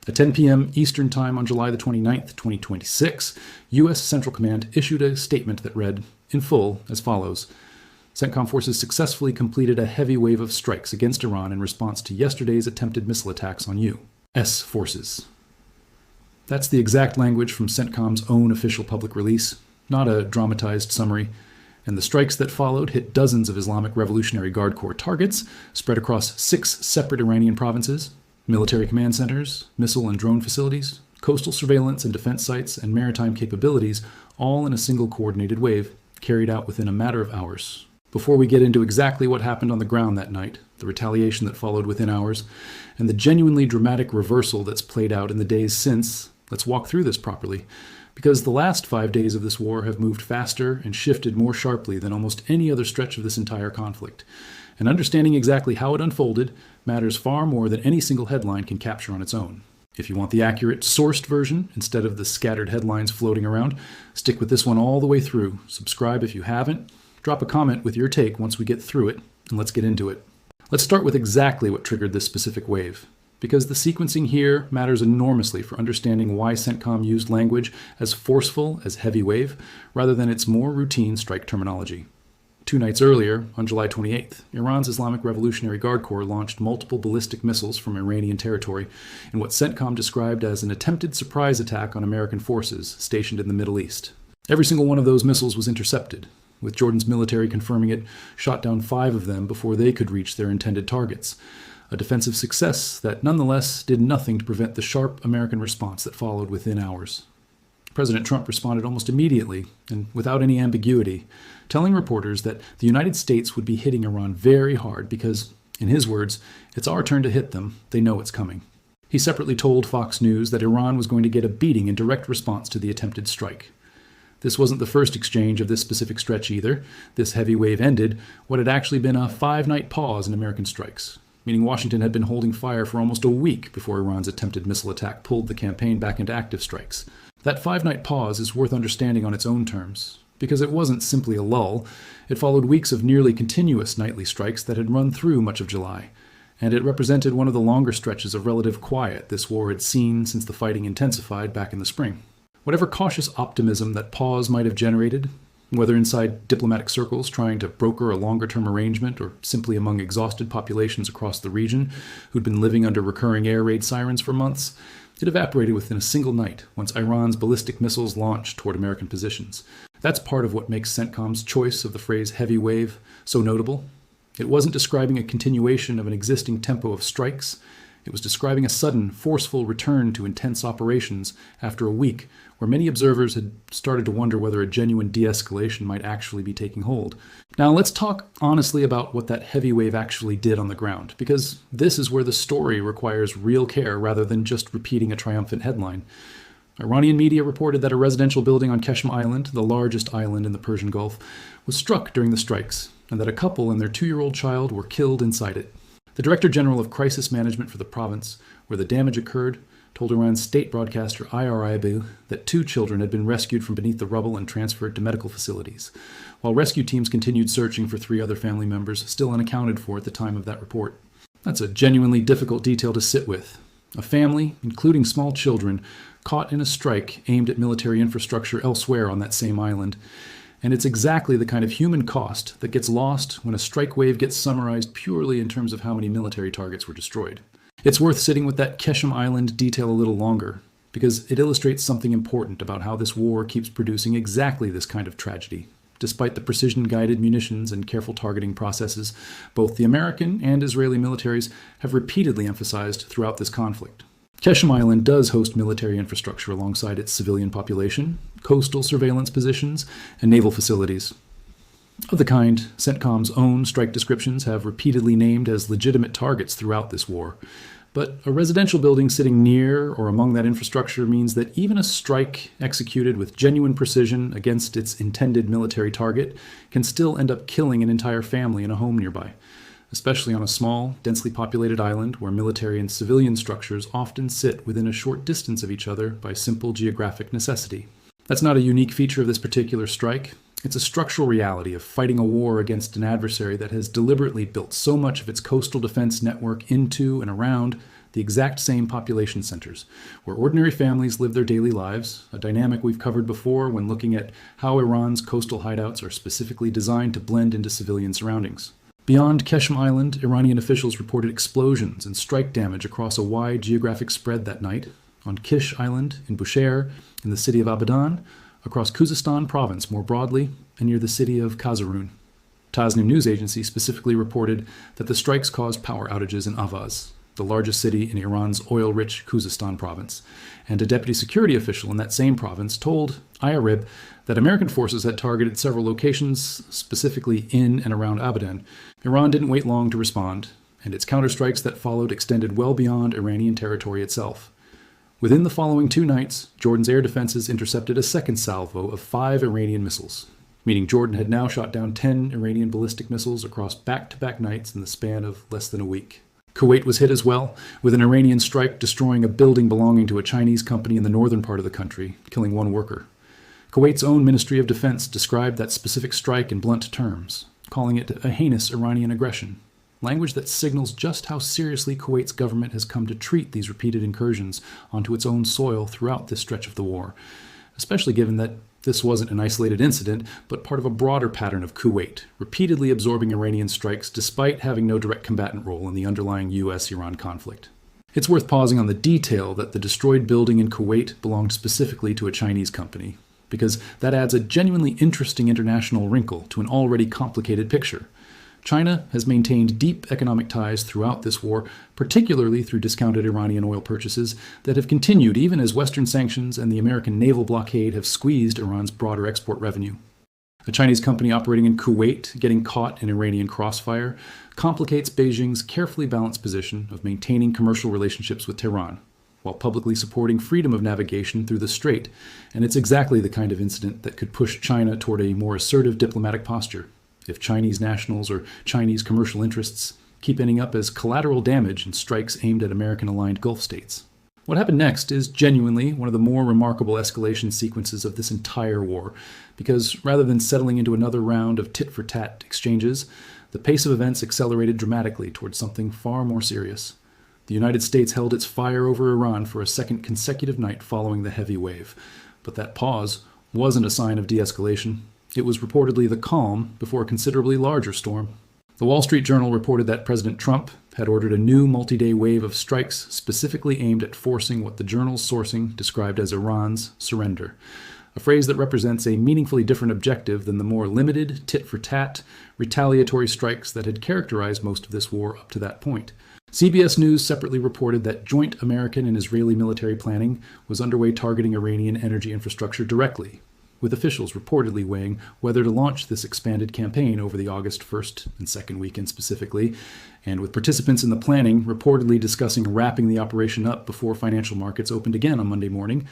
At 10 p.m. Eastern Time on July the 29th, 2026, U.S. Central Command issued a statement that read, in full, as follows. CENTCOM forces successfully completed a heavy wave of strikes against Iran in response to yesterday's attempted missile attacks on U.S. forces. That's the exact language from CENTCOM's own official public release, not a dramatized summary. And the strikes that followed hit dozens of Islamic Revolutionary Guard Corps targets spread across 6 separate Iranian provinces, military command centers, missile and drone facilities, coastal surveillance and defense sites, and maritime capabilities, all in a single coordinated wave, carried out within a matter of hours. Before we get into exactly what happened on the ground that night, the retaliation that followed within hours, and the genuinely dramatic reversal that's played out in the days since, let's walk through this properly, because the last 5 days of this war have moved faster and shifted more sharply than almost any other stretch of this entire conflict. And understanding exactly how it unfolded matters far more than any single headline can capture on its own. If you want the accurate, sourced version, instead of the scattered headlines floating around, stick with this one all the way through. Subscribe if you haven't. Drop a comment with your take once we get through it, and let's get into it. Let's start with exactly what triggered this specific wave, because the sequencing here matters enormously for understanding why CENTCOM used language as forceful as heavy wave, rather than its more routine strike terminology. 2 nights earlier, on July 28th, Iran's Islamic Revolutionary Guard Corps launched multiple ballistic missiles from Iranian territory in what CENTCOM described as an attempted surprise attack on American forces stationed in the Middle East. Every single one of those missiles was intercepted, with Jordan's military confirming it shot down 5 of them before they could reach their intended targets. A defensive success that nonetheless did nothing to prevent the sharp American response that followed within hours. President Trump responded almost immediately, and without any ambiguity, telling reporters that the United States would be hitting Iran very hard because, in his words, it's our turn to hit them, they know it's coming. He separately told Fox News that Iran was going to get a beating in direct response to the attempted strike. This wasn't the first exchange of this specific stretch either. This heavy wave ended what had actually been a 5-night pause in American strikes, meaning Washington had been holding fire for almost a week before Iran's attempted missile attack pulled the campaign back into active strikes. That 5-night pause is worth understanding on its own terms, because it wasn't simply a lull. It followed weeks of nearly continuous nightly strikes that had run through much of July, and it represented one of the longer stretches of relative quiet this war had seen since the fighting intensified back in the spring. Whatever cautious optimism that pause might have generated, whether inside diplomatic circles trying to broker a longer-term arrangement or simply among exhausted populations across the region who'd been living under recurring air raid sirens for months, it evaporated within a single night once Iran's ballistic missiles launched toward American positions. That's part of what makes CENTCOM's choice of the phrase heavy wave so notable. It wasn't describing a continuation of an existing tempo of strikes. It was describing a sudden, forceful return to intense operations after a week where many observers had started to wonder whether a genuine de-escalation might actually be taking hold. Now let's talk honestly about what that heavy wave actually did on the ground, because this is where the story requires real care rather than just repeating a triumphant headline. Iranian media reported that a residential building on Qeshm Island, the largest island in the Persian Gulf, was struck during the strikes, and that a couple and their 2-year-old child were killed inside it. The Director General of Crisis Management for the province, where the damage occurred, told Iran's state broadcaster IRIB that 2 children had been rescued from beneath the rubble and transferred to medical facilities, while rescue teams continued searching for 3 other family members still unaccounted for at the time of that report. That's a genuinely difficult detail to sit with. A family, including small children, caught in a strike aimed at military infrastructure elsewhere on that same island. And it's exactly the kind of human cost that gets lost when a strike wave gets summarized purely in terms of how many military targets were destroyed. It's worth sitting with that Qeshm Island detail a little longer, because it illustrates something important about how this war keeps producing exactly this kind of tragedy. Despite the precision-guided munitions and careful targeting processes, both the American and Israeli militaries have repeatedly emphasized throughout this conflict. Qeshm Island does host military infrastructure alongside its civilian population, coastal surveillance positions, and naval facilities. Of the kind CENTCOM's own strike descriptions have repeatedly named as legitimate targets throughout this war. But a residential building sitting near or among that infrastructure means that even a strike executed with genuine precision against its intended military target can still end up killing an entire family in a home nearby, especially on a small, densely populated island where military and civilian structures often sit within a short distance of each other by simple geographic necessity. That's not a unique feature of this particular strike. It's a structural reality of fighting a war against an adversary that has deliberately built so much of its coastal defense network into and around the exact same population centers, where ordinary families live their daily lives, a dynamic we've covered before when looking at how Iran's coastal hideouts are specifically designed to blend into civilian surroundings. Beyond Keshem Island, Iranian officials reported explosions and strike damage across a wide geographic spread that night, on Kish Island, in Bushehr, in the city of Abadan, across Khuzestan province more broadly, and near the city of Kazarun. Tasnim news agency specifically reported that the strikes caused power outages in Avaz, the largest city in Iran's oil-rich Khuzestan province, and a deputy security official in that same province told IRIB that American forces had targeted several locations, specifically in and around Abadan. Iran didn't wait long to respond, and its counterstrikes that followed extended well beyond Iranian territory itself. Within the following 2 nights, Jordan's air defenses intercepted a second salvo of 5 Iranian missiles, meaning Jordan had now shot down 10 Iranian ballistic missiles across back-to-back nights in the span of less than a week. Kuwait was hit as well, with an Iranian strike destroying a building belonging to a Chinese company in the northern part of the country, killing 1 worker. Kuwait's own Ministry of Defense described that specific strike in blunt terms, calling it a heinous Iranian aggression, language that signals just how seriously Kuwait's government has come to treat these repeated incursions onto its own soil throughout this stretch of the war, especially given that this wasn't an isolated incident, but part of a broader pattern of Kuwait, repeatedly absorbing Iranian strikes despite having no direct combatant role in the underlying US-Iran conflict. It's worth pausing on the detail that the destroyed building in Kuwait belonged specifically to a Chinese company, because that adds a genuinely interesting international wrinkle to an already complicated picture. China has maintained deep economic ties throughout this war, particularly through discounted Iranian oil purchases that have continued even as Western sanctions and the American naval blockade have squeezed Iran's broader export revenue. A Chinese company operating in Kuwait getting caught in Iranian crossfire complicates Beijing's carefully balanced position of maintaining commercial relationships with Tehran, while publicly supporting freedom of navigation through the strait, and it's exactly the kind of incident that could push China toward a more assertive diplomatic posture, if Chinese nationals or Chinese commercial interests keep ending up as collateral damage in strikes aimed at American-aligned Gulf states. What happened next is genuinely one of the more remarkable escalation sequences of this entire war, because rather than settling into another round of tit-for-tat exchanges, the pace of events accelerated dramatically towards something far more serious. The United States held its fire over Iran for a second consecutive night following the heavy wave, but that pause wasn't a sign of de-escalation. It was reportedly the calm before a considerably larger storm. The Wall Street Journal reported that President Trump had ordered a new multi-day wave of strikes specifically aimed at forcing what the journal's sourcing described as Iran's surrender, a phrase that represents a meaningfully different objective than the more limited, tit-for-tat, retaliatory strikes that had characterized most of this war up to that point. CBS News separately reported that joint American and Israeli military planning was underway targeting Iranian energy infrastructure directly, with officials reportedly weighing whether to launch this expanded campaign over the August 1st and 2nd weekend specifically, and with participants in the planning reportedly discussing wrapping the operation up before financial markets opened again on Monday morning,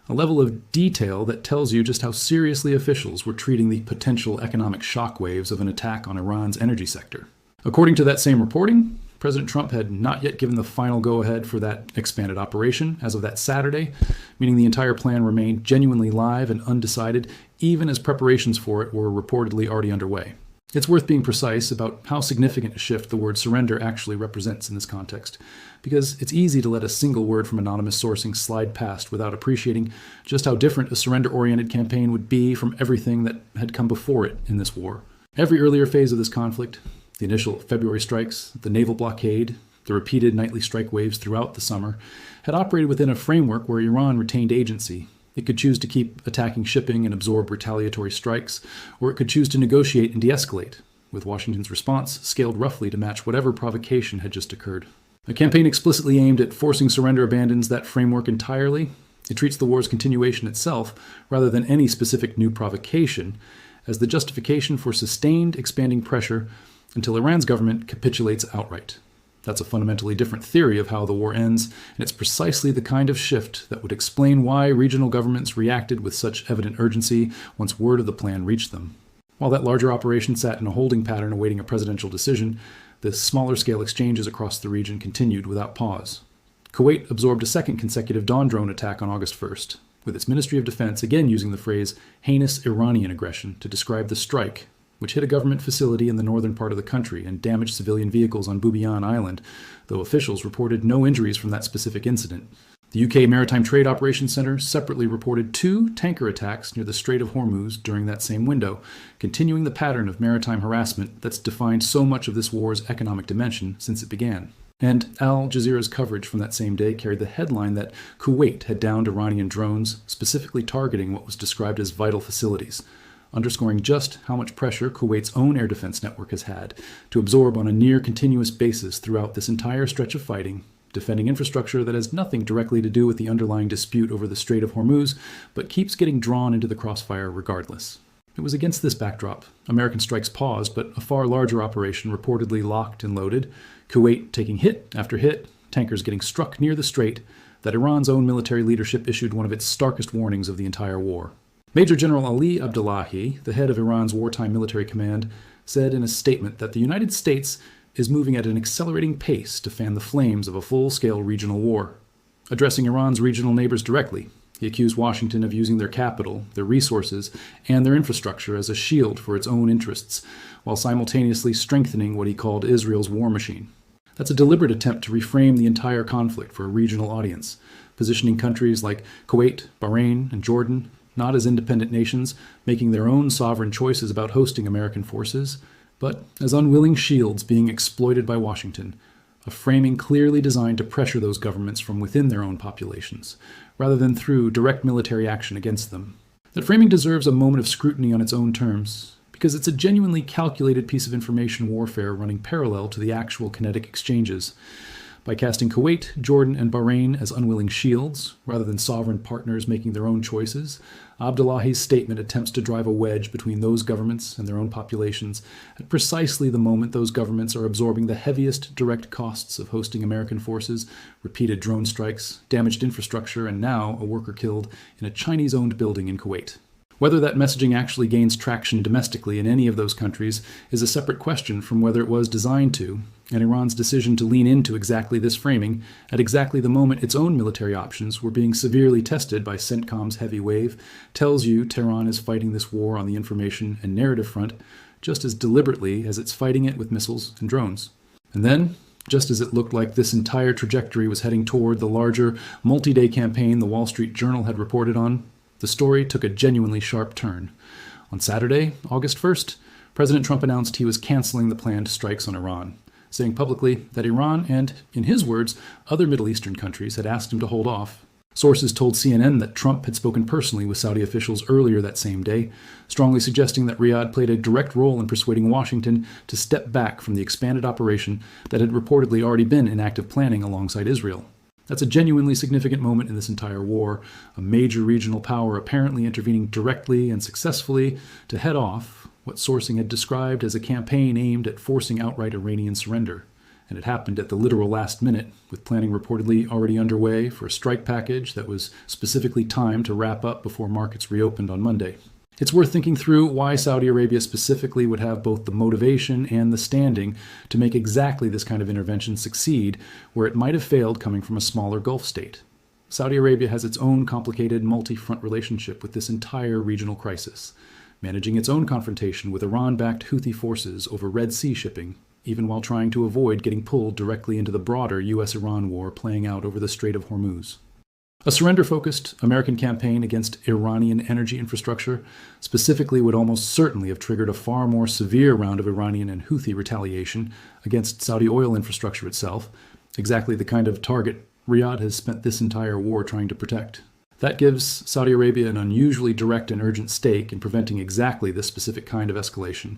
a level of detail that tells you just how seriously officials were treating the potential economic shockwaves of an attack on Iran's energy sector. According to that same reporting, President Trump had not yet given the final go-ahead for that expanded operation as of that Saturday, meaning the entire plan remained genuinely live and undecided, even as preparations for it were reportedly already underway. It's worth being precise about how significant a shift the word surrender actually represents in this context, because it's easy to let a single word from anonymous sourcing slide past without appreciating just how different a surrender-oriented campaign would be from everything that had come before it in this war. Every earlier phase of this conflict, the initial February strikes, the naval blockade, the repeated nightly strike waves throughout the summer, had operated within a framework where Iran retained agency. It could choose to keep attacking shipping and absorb retaliatory strikes, or it could choose to negotiate and de-escalate, with Washington's response scaled roughly to match whatever provocation had just occurred. A campaign explicitly aimed at forcing surrender abandons that framework entirely. It treats the war's continuation itself, rather than any specific new provocation, as the justification for sustained expanding pressure until Iran's government capitulates outright. That's a fundamentally different theory of how the war ends, and it's precisely the kind of shift that would explain why regional governments reacted with such evident urgency once word of the plan reached them. While that larger operation sat in a holding pattern awaiting a presidential decision, the smaller-scale exchanges across the region continued without pause. Kuwait absorbed a second consecutive dawn drone attack on August 1st, with its Ministry of Defense again using the phrase heinous Iranian aggression to describe the strike, which hit a government facility in the northern part of the country and damaged civilian vehicles on Bubiyan Island, though officials reported no injuries from that specific incident. The UK Maritime Trade Operations Centre separately reported 2 tanker attacks near the Strait of Hormuz during that same window, continuing the pattern of maritime harassment that's defined so much of this war's economic dimension since it began. And Al Jazeera's coverage from that same day carried the headline that Kuwait had downed Iranian drones, specifically targeting what was described as vital facilities, underscoring just how much pressure Kuwait's own air defense network has had to absorb on a near-continuous basis throughout this entire stretch of fighting, defending infrastructure that has nothing directly to do with the underlying dispute over the Strait of Hormuz, but keeps getting drawn into the crossfire regardless. It was against this backdrop, American strikes paused, but a far larger operation reportedly locked and loaded, Kuwait taking hit after hit, tankers getting struck near the strait, that Iran's own military leadership issued one of its starkest warnings of the entire war. Major General Ali Abdullahi, the head of Iran's wartime military command, said in a statement that the United States is moving at an accelerating pace to fan the flames of a full-scale regional war. Addressing Iran's regional neighbors directly, he accused Washington of using their capital, their resources, and their infrastructure as a shield for its own interests, while simultaneously strengthening what he called Israel's war machine. That's a deliberate attempt to reframe the entire conflict for a regional audience, positioning countries like Kuwait, Bahrain, and Jordan not as independent nations making their own sovereign choices about hosting American forces, but as unwilling shields being exploited by Washington, a framing clearly designed to pressure those governments from within their own populations, rather than through direct military action against them. That framing deserves a moment of scrutiny on its own terms, because it's a genuinely calculated piece of information warfare running parallel to the actual kinetic exchanges. By casting Kuwait, Jordan, and Bahrain as unwilling shields, rather than sovereign partners making their own choices, Abdullahi's statement attempts to drive a wedge between those governments and their own populations at precisely the moment those governments are absorbing the heaviest direct costs of hosting American forces, repeated drone strikes, damaged infrastructure, and now a worker killed in a Chinese-owned building in Kuwait. Whether that messaging actually gains traction domestically in any of those countries is a separate question from whether it was designed to, and Iran's decision to lean into exactly this framing at exactly the moment its own military options were being severely tested by CENTCOM's heavy wave tells you Tehran is fighting this war on the information and narrative front just as deliberately as it's fighting it with missiles and drones. And then, just as it looked like this entire trajectory was heading toward the larger, multi-day campaign the Wall Street Journal had reported on, the story took a genuinely sharp turn. On Saturday, August 1st, President Trump announced he was canceling the planned strikes on Iran, saying publicly that Iran and, in his words, other Middle Eastern countries had asked him to hold off. Sources told CNN that Trump had spoken personally with Saudi officials earlier that same day, strongly suggesting that Riyadh played a direct role in persuading Washington to step back from the expanded operation that had reportedly already been in active planning alongside Israel. That's a genuinely significant moment in this entire war, a major regional power apparently intervening directly and successfully to head off what sourcing had described as a campaign aimed at forcing outright Iranian surrender. And it happened at the literal last minute, with planning reportedly already underway for a strike package that was specifically timed to wrap up before markets reopened on Monday. It's worth thinking through why Saudi Arabia specifically would have both the motivation and the standing to make exactly this kind of intervention succeed, where it might have failed coming from a smaller Gulf state. Saudi Arabia has its own complicated multi-front relationship with this entire regional crisis, managing its own confrontation with Iran-backed Houthi forces over Red Sea shipping, even while trying to avoid getting pulled directly into the broader US-Iran war playing out over the Strait of Hormuz. A surrender-focused American campaign against Iranian energy infrastructure specifically would almost certainly have triggered a far more severe round of Iranian and Houthi retaliation against Saudi oil infrastructure itself, exactly the kind of target Riyadh has spent this entire war trying to protect. That gives Saudi Arabia an unusually direct and urgent stake in preventing exactly this specific kind of escalation.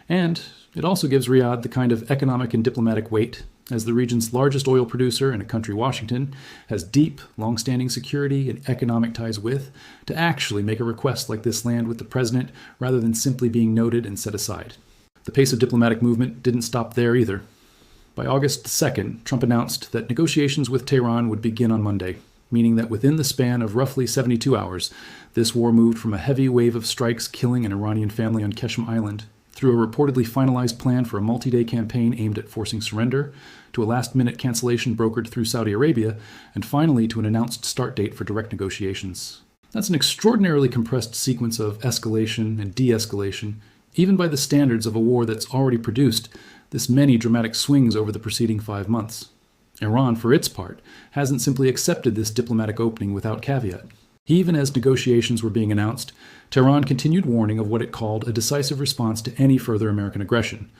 And it also gives Riyadh the kind of economic and diplomatic weight, as the region's largest oil producer and a country Washington has deep, long-standing security and economic ties with, to actually make a request like this land with the president rather than simply being noted and set aside. The pace of diplomatic movement didn't stop there either. By August 2nd, Trump announced that negotiations with Tehran would begin on Monday, meaning that within the span of roughly 72 hours, this war moved from a heavy wave of strikes killing an Iranian family on Qeshm Island, through a reportedly finalized plan for a multi-day campaign aimed at forcing surrender, to a last-minute cancellation brokered through Saudi Arabia, and finally to an announced start date for direct negotiations. That's an extraordinarily compressed sequence of escalation and de-escalation, Even by the standards of a war that's already produced this many dramatic swings over the preceding 5 months. Iran, for its part, hasn't simply accepted this diplomatic opening without caveat. Even as negotiations were being announced, Tehran continued warning of what it called a decisive response to any further American aggression,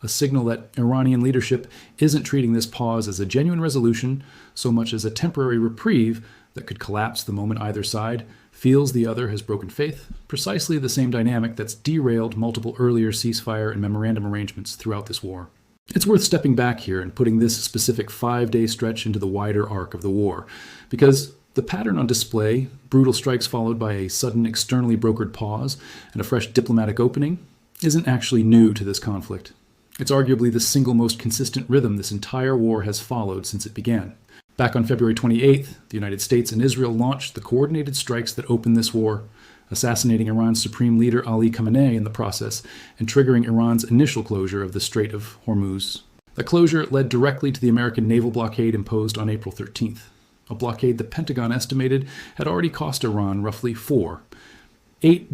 a signal that Iranian leadership isn't treating this pause as a genuine resolution so much as a temporary reprieve that could collapse the moment either side feels the other has broken faith, precisely the same dynamic that's derailed multiple earlier ceasefire and memorandum arrangements throughout this war. It's worth stepping back here and putting this specific 5-day stretch into the wider arc of the war, because the pattern on display, brutal strikes followed by a sudden externally brokered pause and a fresh diplomatic opening, isn't actually new to this conflict. It's arguably the single most consistent rhythm this entire war has followed since it began. Back on February 28th, the United States and Israel launched the coordinated strikes that opened this war, assassinating Iran's supreme leader Ali Khamenei in the process and triggering Iran's initial closure of the Strait of Hormuz. The closure led directly to the American naval blockade imposed on April 13th, a blockade the Pentagon estimated had already cost Iran roughly $8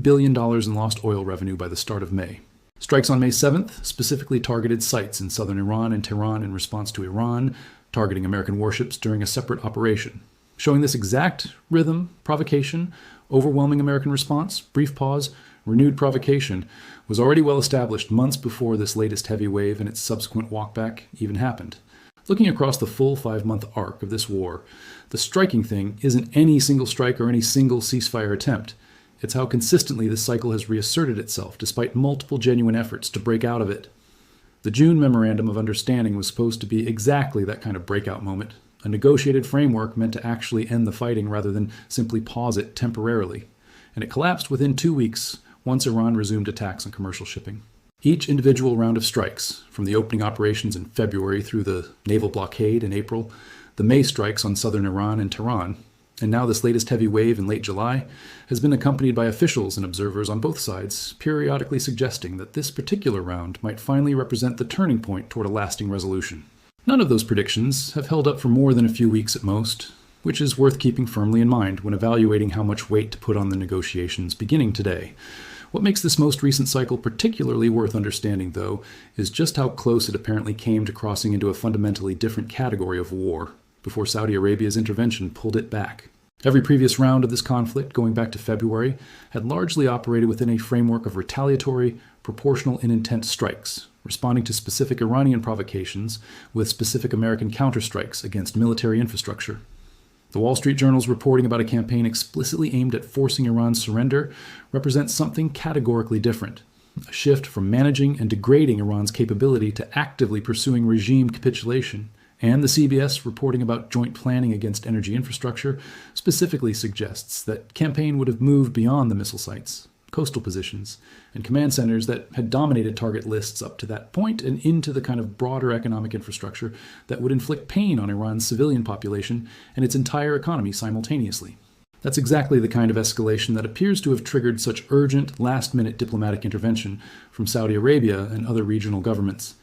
billion in lost oil revenue by the start of May. Strikes on May 7th specifically targeted sites in southern Iran and Tehran in response to Iran targeting American warships during a separate operation. Showing this exact rhythm, provocation, overwhelming American response, brief pause, renewed provocation, was already well established months before this latest heavy wave and its subsequent walkback even happened. Looking across the full 5-month arc of this war, the striking thing isn't any single strike or any single ceasefire attempt. It's how consistently this cycle has reasserted itself despite multiple genuine efforts to break out of it. The June Memorandum of Understanding was supposed to be exactly that kind of breakout moment, a negotiated framework meant to actually end the fighting rather than simply pause it temporarily. And it collapsed within 2 weeks once Iran resumed attacks on commercial shipping. Each individual round of strikes, from the opening operations in February through the naval blockade in April, the May strikes on southern Iran and Tehran, and now this latest heavy wave in late July, has been accompanied by officials and observers on both sides periodically suggesting that this particular round might finally represent the turning point toward a lasting resolution. None of those predictions have held up for more than a few weeks at most, which is worth keeping firmly in mind when evaluating how much weight to put on the negotiations beginning today. What makes this most recent cycle particularly worth understanding, though, is just how close it apparently came to crossing into a fundamentally different category of war before Saudi Arabia's intervention pulled it back. Every previous round of this conflict, going back to February, had largely operated within a framework of retaliatory, proportional in intent strikes, responding to specific Iranian provocations with specific American counterstrikes against military infrastructure. The Wall Street Journal's reporting about a campaign explicitly aimed at forcing Iran's surrender represents something categorically different, a shift from managing and degrading Iran's capability to actively pursuing regime capitulation. And the CBS reporting about joint planning against energy infrastructure specifically suggests that campaign would have moved beyond the missile sites, coastal positions, and command centers that had dominated target lists up to that point and into the kind of broader economic infrastructure that would inflict pain on Iran's civilian population and its entire economy simultaneously. That's exactly the kind of escalation that appears to have triggered such urgent, last-minute diplomatic intervention from Saudi Arabia and other regional governments.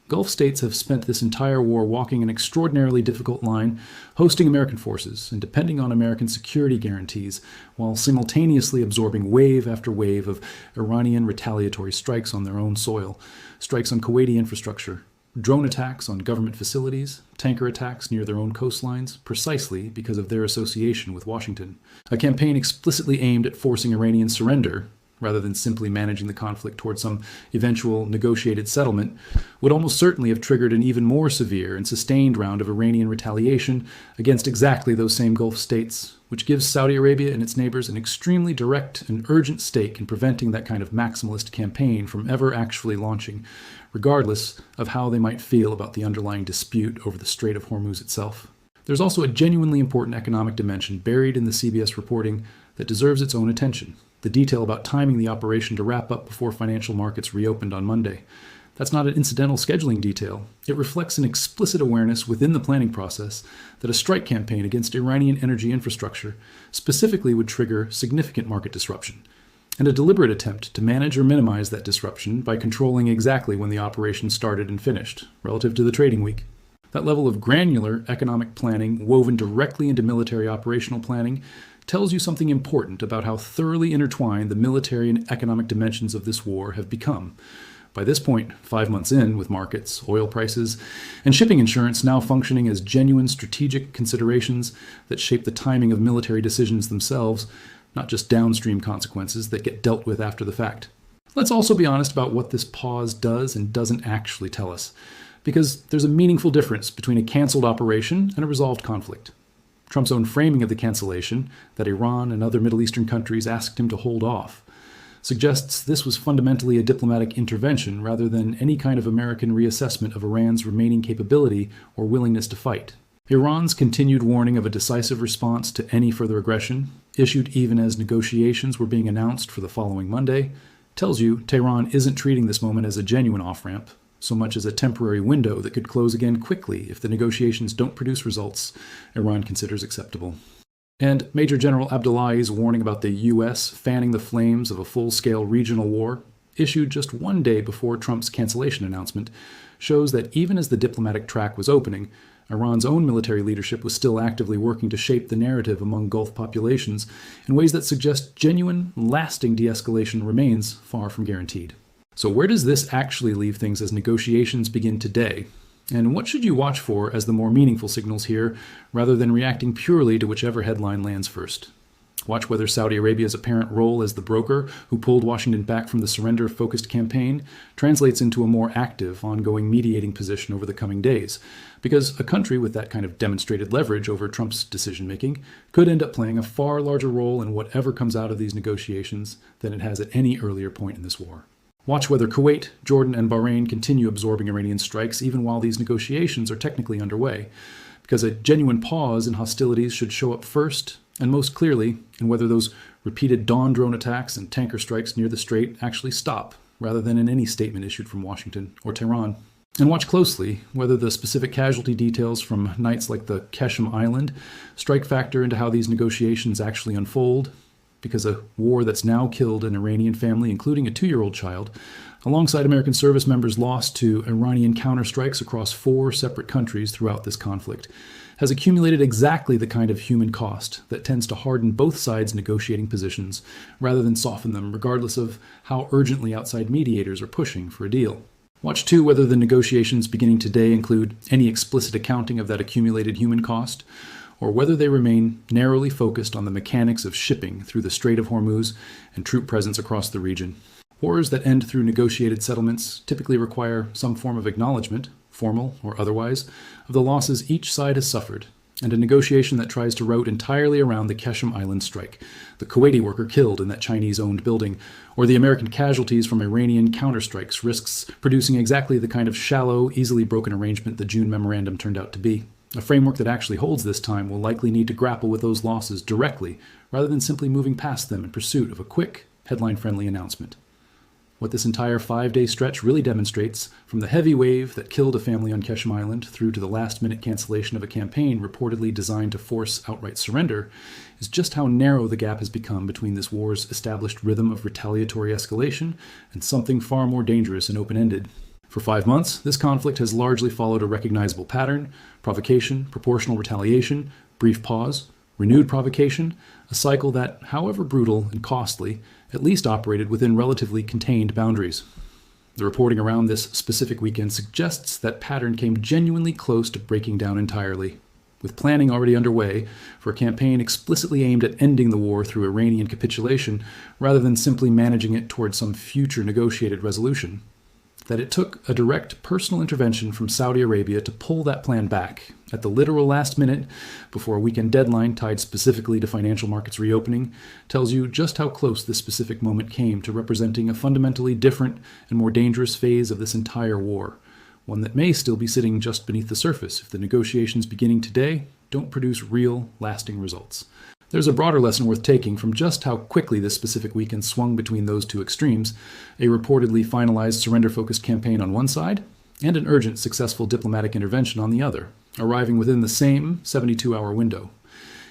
Gulf states have spent this entire war walking an extraordinarily difficult line, hosting American forces and depending on American security guarantees, while simultaneously absorbing wave after wave of Iranian retaliatory strikes on their own soil, strikes on Kuwaiti infrastructure, drone attacks on government facilities, tanker attacks near their own coastlines, precisely because of their association with Washington. A campaign explicitly aimed at forcing Iranian surrender, rather than simply managing the conflict toward some eventual negotiated settlement, would almost certainly have triggered an even more severe and sustained round of Iranian retaliation against exactly those same Gulf states, which gives Saudi Arabia and its neighbors an extremely direct and urgent stake in preventing that kind of maximalist campaign from ever actually launching, regardless of how they might feel about the underlying dispute over the Strait of Hormuz itself. There's also a genuinely important economic dimension buried in the CBS reporting that deserves its own attention. The detail about timing the operation to wrap up before financial markets reopened on Monday. That's not an incidental scheduling detail. It reflects an explicit awareness within the planning process that a strike campaign against Iranian energy infrastructure specifically would trigger significant market disruption, and a deliberate attempt to manage or minimize that disruption by controlling exactly when the operation started and finished, relative to the trading week. That level of granular economic planning woven directly into military operational planning tells you something important about how thoroughly intertwined the military and economic dimensions of this war have become. By this point, 5 months in, with markets, oil prices, and shipping insurance now functioning as genuine strategic considerations that shape the timing of military decisions themselves, not just downstream consequences that get dealt with after the fact. Let's also be honest about what this pause does and doesn't actually tell us, because there's a meaningful difference between a canceled operation and a resolved conflict. Trump's own framing of the cancellation, that Iran and other Middle Eastern countries asked him to hold off, suggests this was fundamentally a diplomatic intervention rather than any kind of American reassessment of Iran's remaining capability or willingness to fight. Iran's continued warning of a decisive response to any further aggression, issued even as negotiations were being announced for the following Monday, tells you Tehran isn't treating this moment as a genuine off-ramp, so much as a temporary window that could close again quickly if the negotiations don't produce results Iran considers acceptable. And Major General Abdullahi's warning about the U.S. fanning the flames of a full-scale regional war, issued just one day before Trump's cancellation announcement, shows that even as the diplomatic track was opening, Iran's own military leadership was still actively working to shape the narrative among Gulf populations in ways that suggest genuine, lasting de-escalation remains far from guaranteed. So where does this actually leave things as negotiations begin today? And what should you watch for as the more meaningful signals here, rather than reacting purely to whichever headline lands first? Watch whether Saudi Arabia's apparent role as the broker who pulled Washington back from the surrender-focused campaign translates into a more active, ongoing mediating position over the coming days, because a country with that kind of demonstrated leverage over Trump's decision-making could end up playing a far larger role in whatever comes out of these negotiations than it has at any earlier point in this war. Watch whether Kuwait, Jordan, and Bahrain continue absorbing Iranian strikes even while these negotiations are technically underway, because a genuine pause in hostilities should show up first and most clearly in whether those repeated dawn drone attacks and tanker strikes near the strait actually stop, rather than in any statement issued from Washington or Tehran. And watch closely whether the specific casualty details from nights like the Keshem Island strike factor into how these negotiations actually unfold, because a war that's now killed an Iranian family, including a 2-year-old child, alongside American service members lost to Iranian counterstrikes across 4 separate countries throughout this conflict, has accumulated exactly the kind of human cost that tends to harden both sides' negotiating positions rather than soften them, regardless of how urgently outside mediators are pushing for a deal. Watch too whether the negotiations beginning today include any explicit accounting of that accumulated human cost, or whether they remain narrowly focused on the mechanics of shipping through the Strait of Hormuz and troop presence across the region. Wars that end through negotiated settlements typically require some form of acknowledgement, formal or otherwise, of the losses each side has suffered, and a negotiation that tries to route entirely around the Keshem Island strike, the Kuwaiti worker killed in that Chinese-owned building, or the American casualties from Iranian counterstrikes risks producing exactly the kind of shallow, easily broken arrangement the June memorandum turned out to be. A framework that actually holds this time will likely need to grapple with those losses directly, rather than simply moving past them in pursuit of a quick, headline-friendly announcement. What this entire 5-day stretch really demonstrates, from the heavy wave that killed a family on Keshem Island through to the last-minute cancellation of a campaign reportedly designed to force outright surrender, is just how narrow the gap has become between this war's established rhythm of retaliatory escalation and something far more dangerous and open-ended. For 5 months, this conflict has largely followed a recognizable pattern: provocation, proportional retaliation, brief pause, renewed provocation, a cycle that, however brutal and costly, at least operated within relatively contained boundaries. The reporting around this specific weekend suggests that pattern came genuinely close to breaking down entirely, with planning already underway for a campaign explicitly aimed at ending the war through Iranian capitulation rather than simply managing it toward some future negotiated resolution. That it took a direct personal intervention from Saudi Arabia to pull that plan back at the literal last minute before a weekend deadline tied specifically to financial markets reopening tells you just how close this specific moment came to representing a fundamentally different and more dangerous phase of this entire war, one that may still be sitting just beneath the surface if the negotiations beginning today don't produce real, lasting results. There's a broader lesson worth taking from just how quickly this specific weekend swung between those two extremes: a reportedly finalized surrender-focused campaign on one side, and an urgent, successful diplomatic intervention on the other, arriving within the same 72-hour window.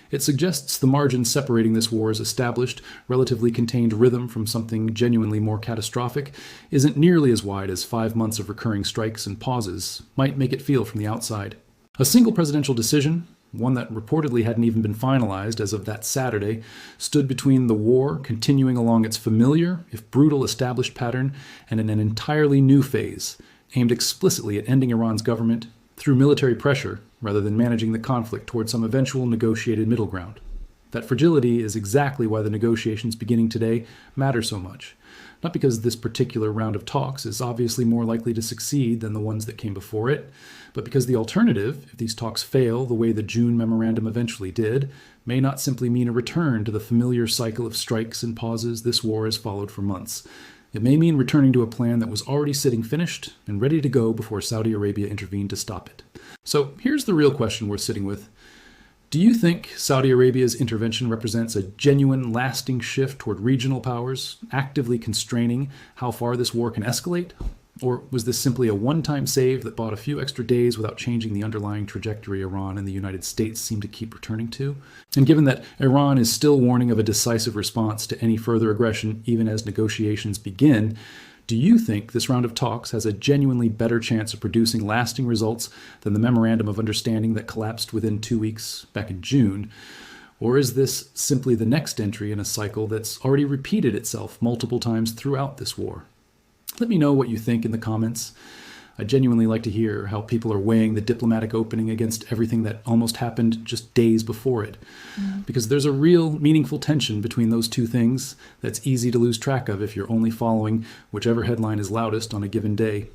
It suggests the margin separating this war's established, relatively contained rhythm from something genuinely more catastrophic isn't nearly as wide as 5 months of recurring strikes and pauses might make it feel from the outside. A single presidential decision, one that reportedly hadn't even been finalized as of that Saturday, stood between the war continuing along its familiar, if brutal, established pattern and in an entirely new phase, aimed explicitly at ending Iran's government through military pressure rather than managing the conflict toward some eventual negotiated middle ground. That fragility is exactly why the negotiations beginning today matter so much. Not because this particular round of talks is obviously more likely to succeed than the ones that came before it, but because the alternative, if these talks fail the way the June memorandum eventually did, may not simply mean a return to the familiar cycle of strikes and pauses this war has followed for months. It may mean returning to a plan that was already sitting finished and ready to go before Saudi Arabia intervened to stop it. So here's the real question we're sitting with. Do you think Saudi Arabia's intervention represents a genuine, lasting shift toward regional powers, actively constraining how far this war can escalate? Or was this simply a one-time save that bought a few extra days without changing the underlying trajectory Iran and the United States seem to keep returning to? And given that Iran is still warning of a decisive response to any further aggression even as negotiations begin, do you think this round of talks has a genuinely better chance of producing lasting results than the Memorandum of Understanding that collapsed within 2 weeks back in June? Or is this simply the next entry in a cycle that's already repeated itself multiple times throughout this war? Let me know what you think in the comments. I genuinely like to hear how people are weighing the diplomatic opening against everything that almost happened just days before it. Because there's a real meaningful tension between those two things that's easy to lose track of if you're only following whichever headline is loudest on a given day.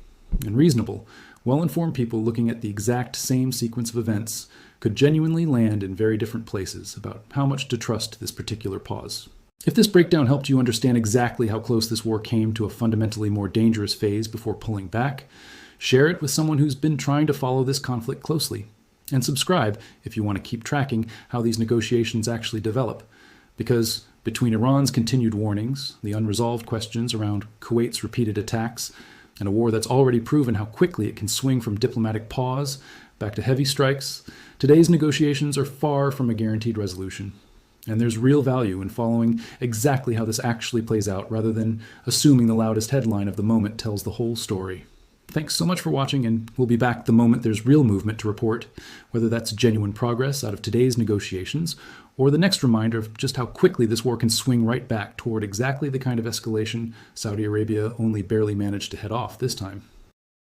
And reasonable, well-informed people looking at the exact same sequence of events could genuinely land in very different places about how much to trust this particular pause. If this breakdown helped you understand exactly how close this war came to a fundamentally more dangerous phase before pulling back, share it with someone who's been trying to follow this conflict closely. And subscribe if you want to keep tracking how these negotiations actually develop. Because between Iran's continued warnings, the unresolved questions around Kuwait's repeated attacks, and a war that's already proven how quickly it can swing from diplomatic pause back to heavy strikes, today's negotiations are far from a guaranteed resolution. And there's real value in following exactly how this actually plays out rather than assuming the loudest headline of the moment tells the whole story. Thanks so much for watching, and we'll be back the moment there's real movement to report, whether that's genuine progress out of today's negotiations, or the next reminder of just how quickly this war can swing right back toward exactly the kind of escalation Saudi Arabia only barely managed to head off this time.